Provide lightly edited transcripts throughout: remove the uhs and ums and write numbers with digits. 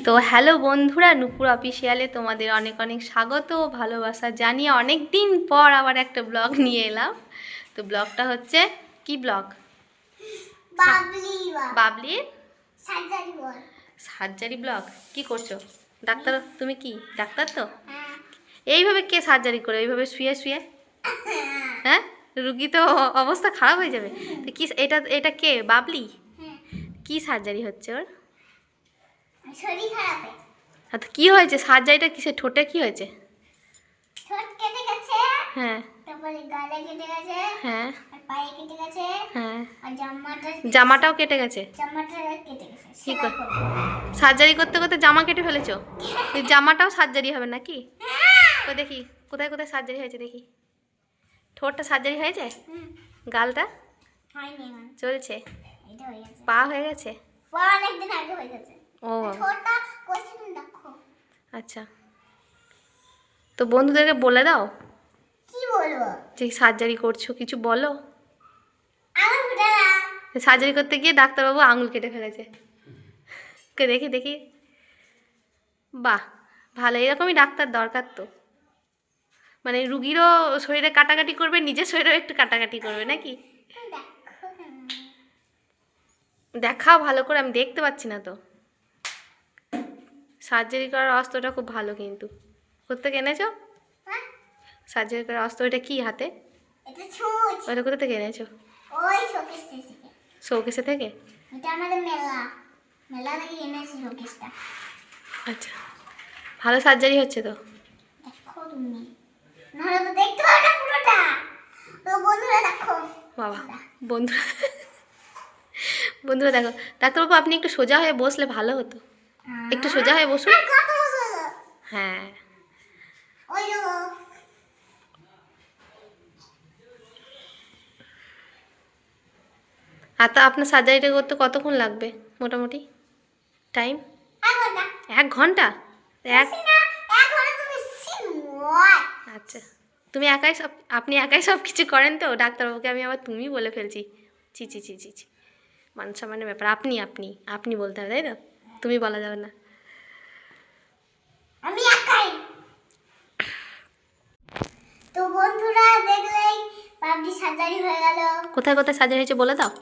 তো হ্যালো বন্ধুরা, নূপুর অফিসিয়ালে তোমাদের অনেক অনেক স্বাগত ও ভালোবাসা জানিয়ে অনেক দিন পর আবার একটা ব্লগ নিয়ে এলাম। তো ব্লগটা হচ্ছে কি ব্লগ? বাবলির surgery blog. কি করছো? ডাক্তার? তুমি কি ডাক্তার? তো এইভাবে কে সার্জারি করে? এইভাবে শুয়ে শুয়ে? হ্যাঁ, রুগী তো অবস্থা খারাপ হয়ে যাবে। তো কি এটা এটা কে? বাবলি? কি সার্জারি হচ্ছে ওর? শরীর খারাপ। আচ্ছা, কি হয়েছে? সার্জারিটা কিসে? ঠোঁটে কি হয়েছে? ঠোঁট কেটে গেছে, হ্যাঁ, তারপরে গালে কেটে গেছে, হ্যাঁ, আর পায়ে কেটে গেছে, হ্যাঁ, আর জামাটাও কেটে গেছে। জামাটা কেটে গেছে। কি কর সার্জারি করতে করতে জামা কেটে ফেলেছো? এই জামাটাও সার্জারি হবে নাকি? তো দেখি কোথায় কোথায় সার্জারি হয়েছে দেখি। ঠোঁটটা সার্জারি হয়েছে? গালটা হয়নি, চলছে? এটা হয়ে গেছে। পা হয়ে গেছে? অনেকদিন আগে হয়ে গেছে। ও ঠোঁটটা করছি, তুমি দেখো। আচ্ছা, তো বন্ধুদেরকে বলে দাও কি বলবো? যে সার্জারি করছো, কিছু বলো। আঙুলটা সার্জারি করতে গিয়ে ডাক্তারবাবু আঙুল কেটে ফেলেছে। দেখি দেখি, বাহ, ভালো, এরকমই ডাক্তার দরকার তো। মানে রুগীরও শরীরে কাটাকাটি করবে, নিজের শরীরেও একটু কাটাকাটি করবে নাকি? দেখো কেন? দেখাও ভালো করে, আমি দেখতে পাচ্ছি না তো। সার্জারি করার অস্ত্রটা খুব ভালো কিন্তু। কোথা এনেছো হ্যাঁ? সার্জারি করার অস্ত্র? ওইটা কি হাতে? এটা ছুঁচ। ওইটা কোথা থেকে এনেছো? ওই শোকেস থেকে। শোকেসে থেকে? এটা আমাদের মেলা, মেলা থেকে এনেছি শোকেসটা। আচ্ছা, ভালো সার্জারি হচ্ছে তো? দেখো তুমি, নাহলে তো দেখতে পাবে না পুরোটা। তো বন্ধুরা দেখো। বাবা, বন্ধুরা বন্ধুরা দেখো। ডাক্তারবাবু, আপনি একটু সোজা হয়ে বসলে ভালো হতো। একটু সোজা হয়ে বসুন। কত বছর? হ্যাঁ, ওই দেখো। আর তো আপনার সার্জারিটা করতে কতক্ষণ লাগবে মোটামুটি টাইম? 1 ঘন্টা। 1 ঘন্টা? এক বেশি না, 1 ঘন্টা তুমি সিময়। আচ্ছা, তুমি একাই সব, আপনি একাই সব কিছু করেন তো? ডাক্তারবাবুকে আমি আবার তুমি বলে ফেলছি। ছি ছি ছি ছি ছি, মান সম্মানের ব্যাপার। আপনি আপনি আপনি বলতে হবে, তাই তো? তুমি বলা যাবে না। আমি একাই। তো বন্ধুরা দেখলেই পাবলি সার্জারি হয়ে গেল। কোথায় কোথায় সার্জারি হয়েছে বলে দাও।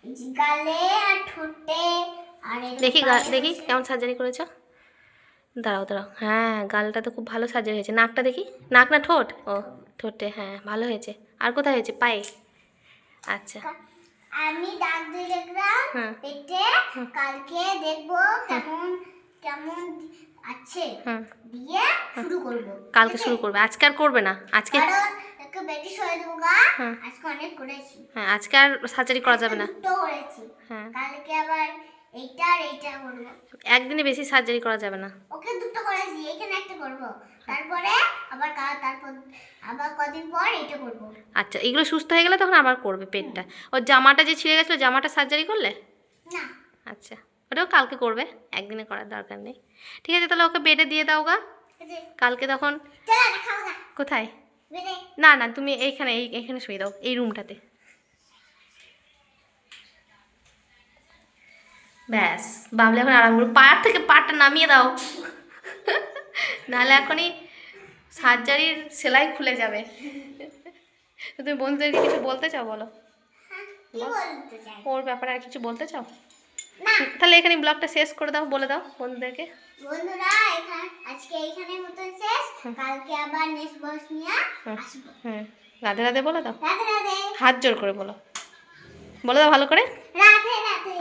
এই যে গালে আর ঠোঁটে, আর এই দেখি পায়ে দেখি হয়েছে। কেমন সার্জারি করেছো। দাঁড়াও দাঁড়াও, হ্যাঁ, গালটা তো খুব ভালো সার্জারি হয়েছে। নাকটা দেখি। নাক না ঠোঁট? ও, ঠোঁটে, হ্যাঁ ভালো হয়েছে। আর কোথায় হয়েছে? পায়ে? আচ্ছা, আমি দাগ দিয়ে দেখলাম হ্যাঁ, পেটে। কালকে দেখবো কেমন কেমন আছে, হুম, দিয়ে শুরু করবো। কালকে শুরু করবে, আজকে আর করবে না? আজকে? কারণ একটু বেশি সরে দেবো গা। হ্যাঁ, আজকে অনেক করেছি। হ্যাঁ, আজকে আর সার্জারি করা যাবে না। দুটো করেছি। হ্যাঁ, কালকে আবার এইটা আর এইটা করবো। একদিনে বেশি সার্জারি করা যাবে না। ওকে দুটো করেছি, এখানে একটা করবো, তারপরে আবার তারপর আবার কদিন পর এইটা করবো। আচ্ছা, এগুলো সুস্থ হয়ে গেলে তখন আবার করবে পেটটা। ওর জামাটা যে ছিঁড়ে গেছিলো, জামাটা সার্জারি করলে? না, আচ্ছা, ওটাও কালকে করবে, একদিনে করার দরকার নেই। ঠিক আছে, তাহলে ওকে বেডে দিয়ে দাও গা। এই যে, কালকে তখন চলো না খাও না কোথায়? বেড়ে। না না, তুমি এইখানে, এইখানে শুয়ে দাও, এই রুমটাতে। ব্যাস, বাবলে এখন আরাম করো। পায়ের থেকে পাটা নামিয়ে দাও, নাহলে এখনই সার্জারির সেলাই খুলে যাবে। তো তুমি বন্ধুদেরকে কিছু বলতে চাও? বলো। হ্যাঁ, কি বলতে চাই? ওর ব্যাপারে আর কিছু বলতে চাও? না তাহলে এখানে ব্লগটা শেষ করে দাও, বলে দাও বন্ধুদেরকে। বন্ধুরা, আজকে এইখানের মতো শেষ। কালকে আবার নেক্সট বক্স নিয়ে আসবো। হুম, রাধে রাধে বলে দাও। রাধে রাধে। হাত জোর করে বলো, বলে দাও ভালো করে। রাধে রাধে।